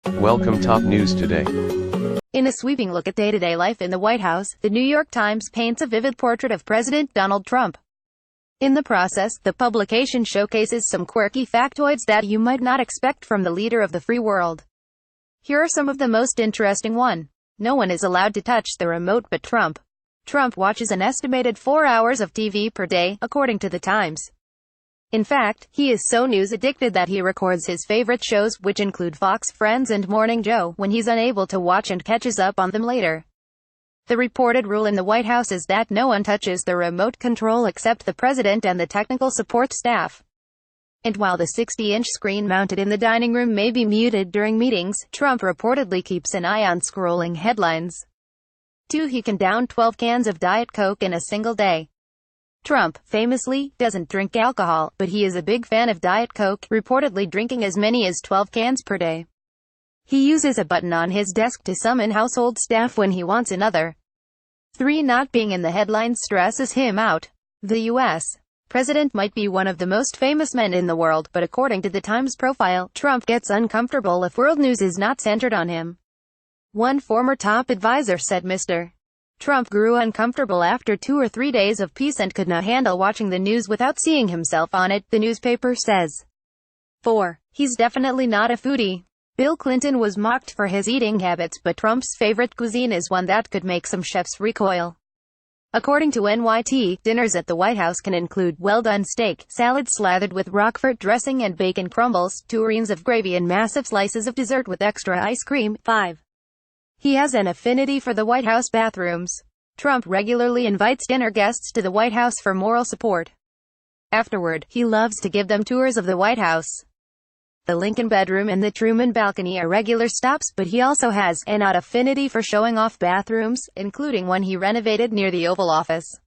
Welcome top news today. In a sweeping look at day-to-day life in the White House, the New York Times paints a vivid portrait of President Donald Trump. In the process, the publication showcases some quirky factoids that you might not expect from the leader of the free world. Here are some of the most interesting one. No one is allowed to touch the remote but Trump. Trump watches an estimated 4 hours of TV per day, according to the Times. In fact, he is so news-addicted that he records his favorite shows, which include Fox, Friends and Morning Joe, when he's unable to watch and catches up on them later. The reported rule in the White House is that no one touches the remote control except the president and the technical support staff. And while the 60-inch screen mounted in the dining room may be muted during meetings, Trump reportedly keeps an eye on scrolling headlines. 2. He can down 12 cans of Diet Coke in a single day. Trump, famously, doesn't drink alcohol, but he is a big fan of Diet Coke, reportedly drinking as many as 12 cans per day. He uses a button on his desk to summon household staff when he wants another. 3. Not being in the headlines stresses him out. The U.S. president might be one of the most famous men in the world, but according to the Times profile, Trump gets uncomfortable if world news is not centered on him. One former top advisor said Mr. Trump grew uncomfortable after 2 or 3 days of peace and could not handle watching the news without seeing himself on it, the newspaper says. 4. He's definitely not a foodie. Bill Clinton was mocked for his eating habits, but Trump's favorite cuisine is one that could make some chefs recoil. According to NYT, dinners at the White House can include well-done steak, salad slathered with Roquefort dressing and bacon crumbles, tureens of gravy and massive slices of dessert with extra ice cream. 5. He has an affinity for the White House bathrooms. Trump regularly invites dinner guests to the White House for moral support. Afterward, he loves to give them tours of the White House. The Lincoln bedroom and the Truman balcony are regular stops, but he also has an odd affinity for showing off bathrooms, including one he renovated near the Oval Office.